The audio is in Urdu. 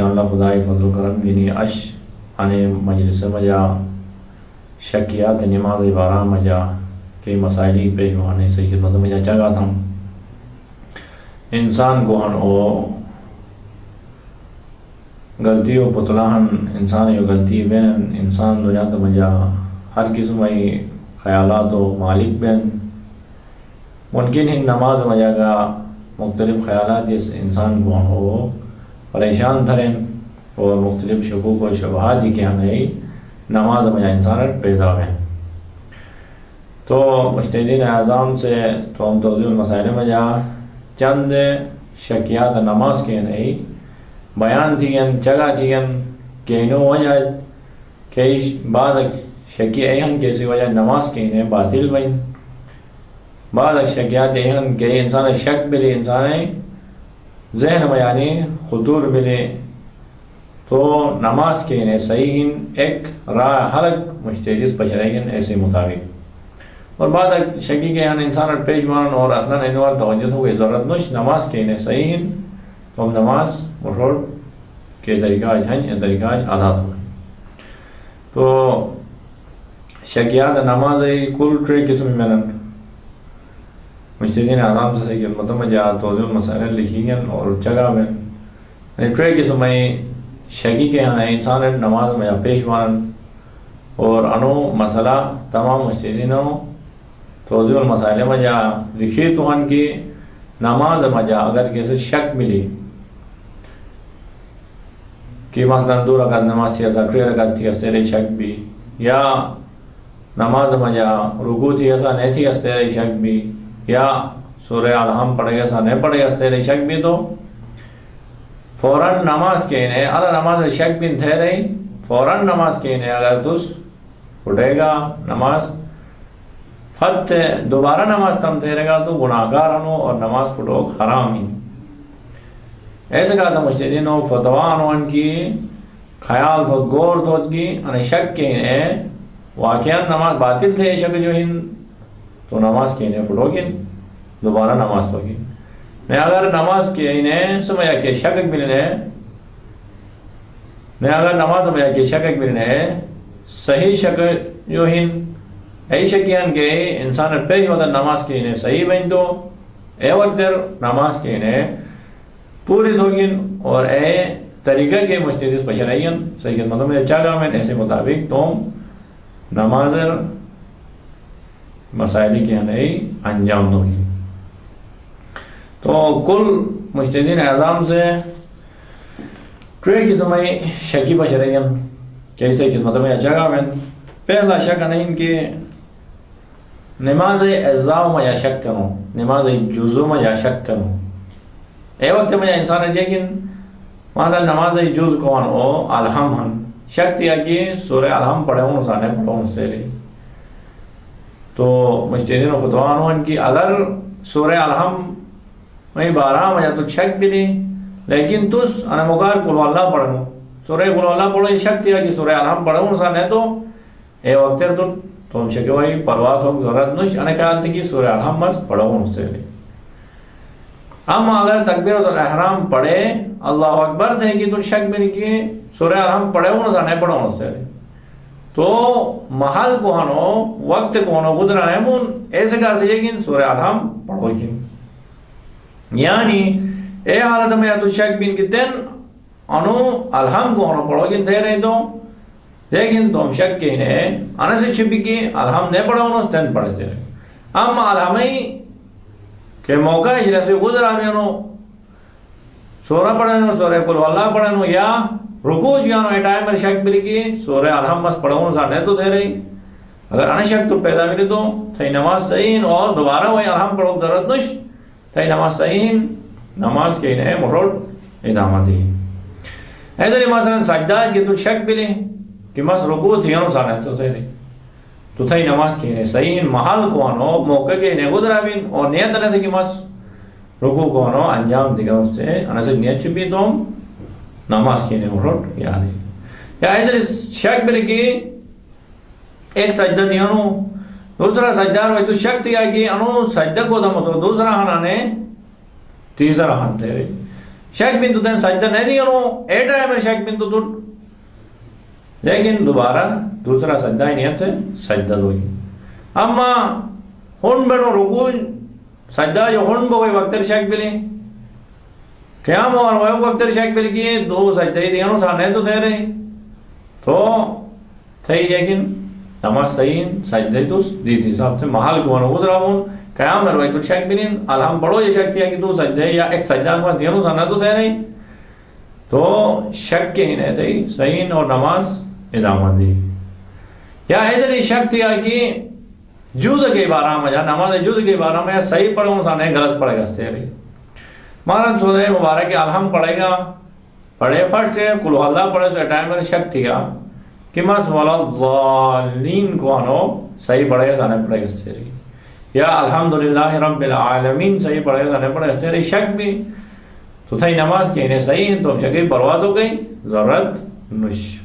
ماشاءاللہ خدای فضل و کرم گینی اش آنے مجلس مجا شکیات نماز بارہ مجا کے مسائلی پیش مانے سے خدمت مجا چاہا تھا انسان کو ہن او غلطی و پتلاہن انسان یو غلطی بین انسان دنیا تو مجا ہر قسم خیالات و مالک بین ممکن ہی نماز مجا کا مختلف خیالات جس انسان کو ہن او پریشان تھریں اور مختلف شکوک و شبہات کی ہمیں نماز مجا انسان پیدا ہوئے تو مجتہدین اعظام سے تو ہم توضیح المسائل مجا چند شکیات نماز کے نہیں بیان تھین جگہ تھین کہ انہوں وجہ کہ بعض شکی اہن کیسی وجہ نماز کے انہیں باطل بین بعض شکیات اہن کہ انسان شک ملے انسان ذہن میں یعنی خطور ملے تو نماز کے انہیں صحیح ایک راہ حلق مجتہد پچھرین ایسے مطابق اور بعد شکی کے انسان پیش مان اور اصلا انوار توجہ ہو گئی ضرورت نوش نماز کے انہیں صحیح تو ہم نماز مشہور کے طریقہ ہیں یا طریقہ عادات ہوئے تو شکیات نماز کل ٹرے قسم میں مجتہدین اعظام سے صحیح خدمت میں جا توضیح المسائل لکھی گئے اور جگہ میں ٹرے قسم میں شکی کے انسان نماز میں پیش مان اور انو مسئلہ تمام مجتہدینوں توضیح المسائل میں جا لکھی تو ان کی نماز میں جا اگر کسی شک ملی کہ مثلا 2 رکعت نماز تھی ایسا 3 رکعت تھی استیرے شک بھی یا نماز میں جا رکوع تھی ایسا نہیں تھی استیرے شک بھی یا سورہ الحم پڑھے ایسا نہیں پڑھے استیرے شک بھی تو فوراً نماز کے انہیں اگر نماز شک بھی تھے رہی فوراً نماز کے انہیں اگر تس اٹھے گا نماز فت دوبارہ نماز تم تھے گا تو گناہگار ہنو اور نماز پڑھو حرام ہی ایسے کہا تھا مجتہدین و فتوان ان کی خیال تو گور تو کی ان شک کے انہیں واقعا نماز باطل تھے شک جو ہن تو نماز کے انہیں پڑھو گن دوبارہ نماز تو گن نہیں اگر نماز کے انہیں سمجھا کہ شک ملنے نہیں اگر نماز سمجھا کہ شک ملنے صحیح شک جو ہن ای شکیان کہ انسان پیش ہوتا نماز کے انہیں صحیح بین تو اے وقت در نماز کے انہیں پوری ہوگن اور اے طریقہ کے مجتہد پچھرائین صحیح خدمت میں چاہا میں ایسے مطابق تم نماز مسائل کے انہیں انجام دو گی تو کل مجتہدین اعظام سے ٹرے کی سمجھ شکی پچھرائین کیسے خدمت میں چاہا میں پہلا شک نہیں کہ نماز اجزاء میں یا شک کروں نماز جزو میں یا شک کروں اے وقت میں انسان ہے لیکن مثلا نماز جز کون ہو الحم ہن شک دیا کہ سورہ الحم پڑھے ہوں سانے پڑھو ہوں سے رہی تو مجتہدین و فتوان ہوں ان کی اگر سورہ الحم میں 12 میں یا تو شک بھی نہیں لیکن تس انا مقار قل اللہ پڑھنو سورہ قل اللہ پڑھو یہ شک دیا کہ سورہ الحم پڑھو ہوں سانے تو اے وقت تو ہم شکی ہوئی پروات ہو ضرورت نوش انا خیال تھی کہ سورہ الحم مز پڑھو ہوں سے رہی اما اگر تکبیرۃ الاحرام پڑھے اللہ اکبر تھے کہ تو شک بھی نہیں کہ سورہ الحم پڑھے ہوں سانے پڑھو ہوں سے رہی تو محل کو ہنو وقت کو ہنو گزرا ہے مون ایسے کرتے لیکن سورہ الحم پڑھو ہی یعنی اے حالت میں یا تو شک بین کی تین انو الحم کو ہنو پڑھو گن تھے رہی تو لیکن تم شک کے انہیں آنے سے چھپی کی الحم نہیں پڑھو انو تین پڑھے تھے رہی اما الحمی کہ موقع اجلس سے گزرا میں انو سورہ پڑھنو سورہ قل اللہ پڑھنو یا رکوع جانو اے ٹائم میں شک بلی کی سورہ الحم مس پڑھو سا نہیں تو تھے رہی اگر آنے شک تو پیدا ملی تو تھی نماز صحیح اور دوبارہ وہی الحم پڑھو ضرورت نش تھی نماز صحیح نماز کے انہیں مروڑ ادامہ دی ایسے مثلا سجدہ کہ تو شک بلی کہ مس رکوع تھی انو سا نہیں تو تھے رہی تو تھی نماز کے انہیں صحیح محل کو انو موقع کے انہیں گزرا بین اور نیت نہیں تھے کہ مس رکوع کو انو انجام دیگا اس سے انہیں سے نیت چھپی تو نماز کے انہیں مروڑ یاد ہے یا ایسے شک بلی کی ایک سجدہ دی انو دوسرا سجدہ روئی تو شک دیا کہ انو سجدہ کو دم سو دوسرا ہنانے تیسرا ہن تیرے شک بن تو تین سجدہ نہیں دیا نو اے ٹائم میں شک بن تو ٹوٹ، لیکن دوبارہ دوسرا سجدہ ہی نہیں تھے سجدہ ہوئی. اما ہن بنو رکوع سجدہ جو ہن بوئی وقت شک بلی قیام اور وہ وقت شک بلی کی دو سجدہ ہی دیا نو سانے تو تھے رہی تو تھے، لیکن نماز صحیح سجدہ تو دی تھی صاحب تھے محل گوانا گزراؤن قیام میں روئی تو شک بلین الہم پڑھو یہ شک تھیا کہ دو سجدہ یا ایک سجدہ میں دیا نو سانے تو تھے رہی تو شک کے ہی نہیں تھے صحیح اور نماز ادامہ دی. یا ادھر شک تھیا کہ جوز کے بارہ میں یا نماز جوز کے بارہ میں یا صحیح پڑھو انسان ہے غلط پڑھے گا اس تیری مہاراج سورہ مبارک الحم پڑھے گا پڑھے فرسٹ ہے کل اللہ پڑھے سو ٹائم میں شک تھیا کہ مس والا ضالین کو آنو صحیح پڑھے گا سانے پڑھے گا اس تیری یا الحمدللہ رب العالمین صحیح پڑھے گا سانے پڑھے گا اس تیری شک بھی تو تھا نماز کے انہیں صحیح تو شکی برباد ہو گئی ضرورت نش.